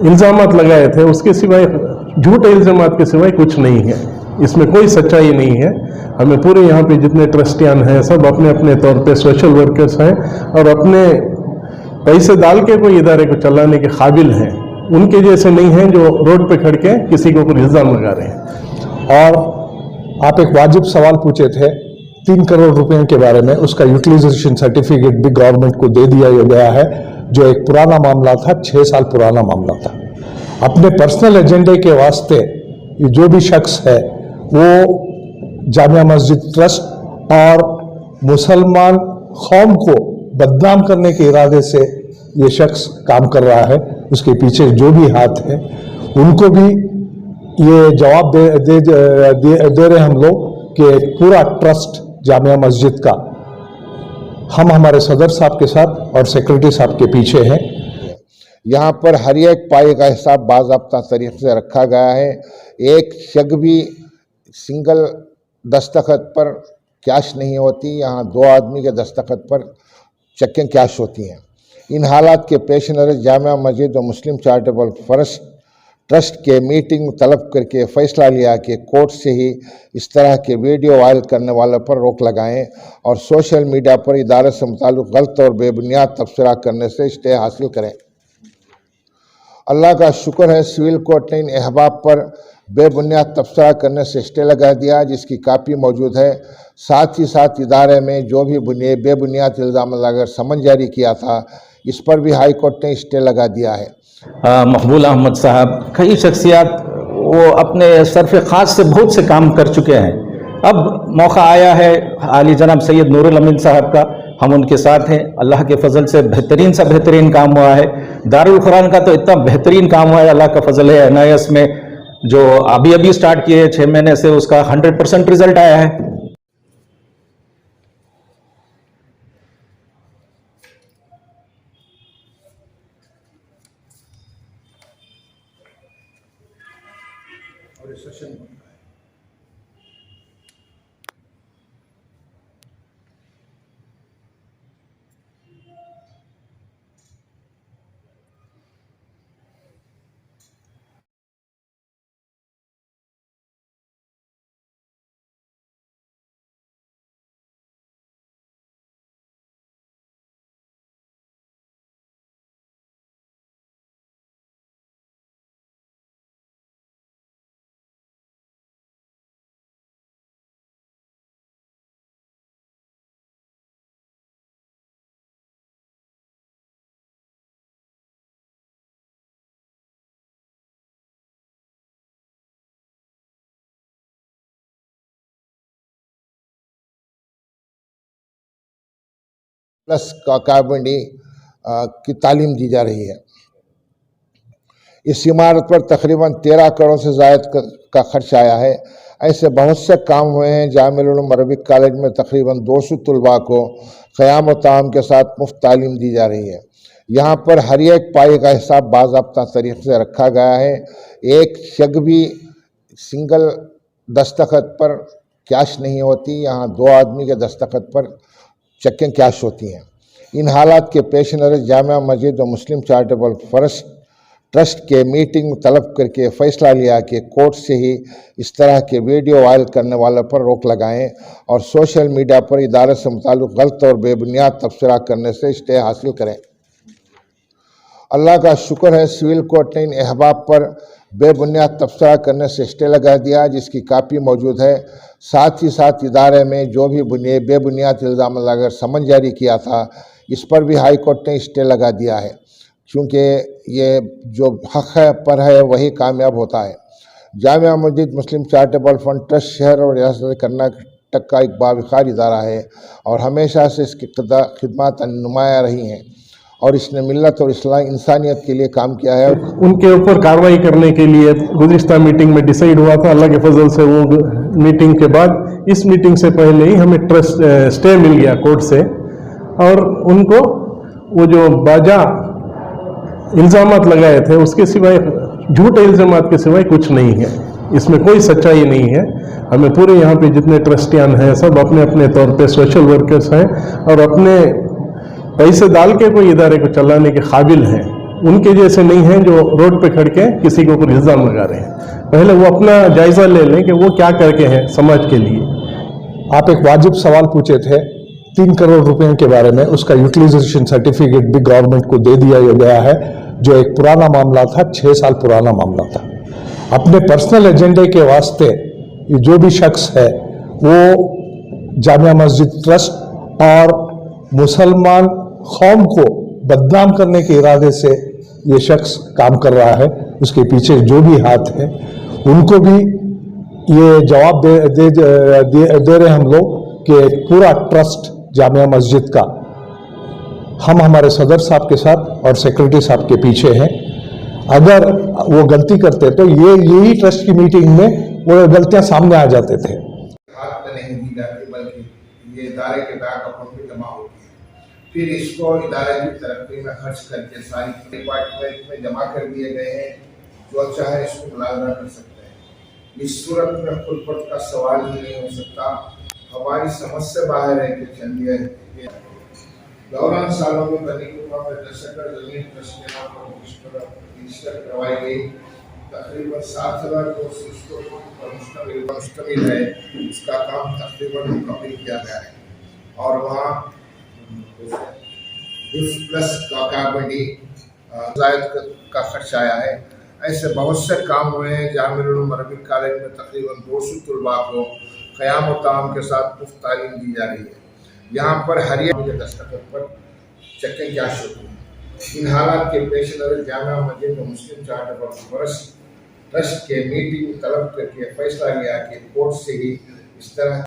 इल्ज़ामात लगाए थे, उसके सिवाय झूठे इल्ज़ामात के सिवाय कुछ नहीं है, इसमें कोई सच्चाई नहीं है। हमें पूरे यहाँ पे जितने ट्रस्टियान हैं सब अपने अपने तौर पे सोशल वर्कर्स हैं और अपने पैसे डाल के कोई इदारे को चलाने के काबिल हैं, उनके जैसे नहीं हैं जो रोड पे खड़ के किसी को कोई इल्ज़ाम लगा रहे हैं। और आप एक वाजिब सवाल पूछे थे 3 करोड़ रुपए के बारे में, उसका यूटिलाइजेशन सर्टिफिकेट भी गवर्नमेंट को दे दिया गया है, जो एक पुराना मामला था, 6 साल पुराना मामला था। अपने पर्सनल एजेंडे के वास्ते ये जो भी शख्स है वो जामिया मस्जिद ट्रस्ट और मुसलमान कौम को बदनाम करने के इरादे से ये शख्स काम कर रहा है। उसके पीछे जो भी हाथ है उनको भी ये जवाब दे रहे हम लोग कि पूरा ट्रस्ट जामिया मस्जिद का हम हमारे सदर साहब के साथ और सेक्रेटरी साहब के पीछे हैं। यहाँ पर हर एक पाए का हिसाब बाज़ाब्ता तरीके से रखा गया है। एक शक भी सिंगल दस्तखत पर कैश नहीं होती, यहाँ 2 आदमी के दस्तखत पर चेकें कैश होती हैं। इन हालात के पेश नज़र जामिया मस्जिद और मुस्लिम चैरिटेबल ट्रस्ट के मीटिंग तलब करके फ़ैसला लिया कि कोर्ट से ही इस तरह के वीडियो वायरल करने वालों पर रोक लगाएं और सोशल मीडिया पर इदारे से मुताल्लिक़ गलत और बेबुनियाद तबसरा करने से स्टे हासिल करें। अल्लाह का शुक्र है सिविल कोर्ट ने इन अहबाब पर बेबुनियाद तबसरा करने से स्टे लगा दिया, जिसकी कापी मौजूद है। साथ ही साथ इदारे में जो भी बेबुनियाद इल्ज़ाम लगाकर समन जारी किया था, इस पर भी हाई कोर्ट ने स्टे लगा दिया है। मकबूल अहमद साहब, कई शख्सियात वो अपने सरफ़ ख़ास से बहुत से काम कर चुके हैं। अब मौका आया है आली जनाब सैयद नूरुल अमीन साहब का, हम उनके साथ हैं। अल्लाह के फजल से बेहतरीन सा बेहतरीन काम हुआ है। दारुल कुरान का तो इतना बेहतरीन काम हुआ है, अल्लाह का फजल है। NIS में जो अभी स्टार्ट किए 6 महीने से, उसका 100% रिजल्ट आया है। प्लस काबंडी की तालीम दी जा रही है। इस इमारत पर तकरीबन 13 करोड़ से ज़ायद का खर्च आया है। ऐसे बहुत से काम हुए हैं। जामिउल उलूम अरबिक कॉलेज में तकरीबन 200 तलबा को क़याम व ताम के साथ मुफ्त तालीम दी जा रही है। यहाँ पर हर एक पाए का हिसाब बाज़ाब्ता तरीके से रखा गया है। एक शक भी सिंगल दस्तखत पर कैश नहीं होती, यहाँ 2 आदमी के दस्तखत पर चेकें कैश होती हैं। इन हालात के पेश नज़र जामिया मस्जिद और मुस्लिम चैरिटेबल ट्रस्ट के मीटिंग तलब करके फ़ैसला लिया कि कोर्ट से ही इस तरह के वीडियो वायरल करने वालों पर रोक लगाएं और सोशल मीडिया पर इदारे से मुताल्लिक़ गलत और बेबुनियाद तबसरा करने से स्टे हासिल करें। अल्लाह का शुक्र है सिविल कोर्ट ने इन अहबाब पर बेबुनियाद तबसरा करने से स्टे लगा दिया, जिसकी कापी मौजूद है। साथ ही साथ इदारे में जो भी बेबुनियाद इल्ज़ाम लगाकर समन जारी किया था, इस पर भी हाई कोर्ट ने स्टे लगा दिया है, क्योंकि ये जो हक़ है पर है वही कामयाब होता है। जामिया मस्जिद मुस्लिम चैरिटेबल फंड ट्रस्ट शहर और रियासत कर्नाटक का एक बावक़ार इदारा है और हमेशा से इसकी खिदमत नुमाया रही हैं और इसने मिल्लत और इंसानियत के लिए काम किया है। उनके ऊपर कार्रवाई करने के लिए गुज़िश्ता मीटिंग में डिसाइड हुआ था। अल्लाह के फजल से वो मीटिंग के बाद, इस मीटिंग से पहले ही हमें ट्रस्ट स्टे मिल गया कोर्ट से, और उनको वो जो बाजा इल्ज़ामात लगाए थे उसके सिवाय, झूठे इल्ज़ामात के सिवाय कुछ नहीं है, इसमें कोई सच्चाई नहीं है। हमें पूरे यहाँ पे जितने ट्रस्टियान हैं सब अपने अपने तौर पे सोशल वर्कर्स हैं और अपने पैसे डाल के कोई इदारे को चलाने के काबिल हैं, उनके जैसे नहीं हैं जो रोड पे खड़ के किसी के ऊपर इल्ज़ाम लगा रहे हैं। पहले वो अपना जायज़ा ले लें कि वो क्या करके हैं समाज के लिए। आप एक वाजिब सवाल पूछे थे 3 करोड़ रुपए के बारे में, उसका यूटिलाइजेशन सर्टिफिकेट भी गवर्नमेंट को दे दिया गया है, जो एक पुराना मामला था, 6 साल पुराना मामला था। अपने पर्सनल एजेंडे के वास्ते ये जो भी शख्स है वो जामिया मस्जिद ट्रस्ट और मुसलमान कौम को बदनाम करने के इरादे से ये शख्स काम कर रहा है। उसके पीछे जो भी हाथ है उनको भी ये जवाब दे रहे हम लोग कि पूरा ट्रस्ट जामिया मस्जिद का हम हमारे सदर साहब के साथ और सेक्रेटरी साहब के पीछे हैं। अगर वो गलती करते तो यही ट्रस्ट की मीटिंग में वो गलतियां सामने आ जाते थे। हाथ में नहीं दी जाती बल्कि ये इदारे के बैंक अकाउंट में जमा होती है, फिर इसको इदारे की तरक्की में खर्च करके सारी डिपार्टमेंट में जमा कर दिए गए हैं। जो चाहे इसको मुलाजमा कर सकते हैं। इस सूरत में खुलपत का सवाल ही नहीं हो सकता। हमारी समझ से बाहर है कि चंदिया दौरान सालों में बनी में 10 एकड़ जमीन ट्रस्ट के नाम पर रजिस्टर करवाई गई। तकरीबन 7,200 पर मुश्तमिल है। इसका काम तकरीबन मुकम्मल किया गया है और वहाँ प्लस काकाबंडी जायद का खर्च आया है। ऐसे बहुत से काम हुए हैं। जामिया उलूम अरबिक कॉलेज में तकरीबन 200 तलबा को क़याम व ताम के साथ मुफ्त तालीम दी जा रही है। यहाँ पर हरियाणा के दस्तखत पर चक्के क्या शुरू हैं। इन हालात के पेश नज़र जामिया मस्जिद में मुस्लिम चैरिटेबल ट्रस्ट के मीटिंग तलब करके फैसला लिया कि कोर्ट से ही इस तरह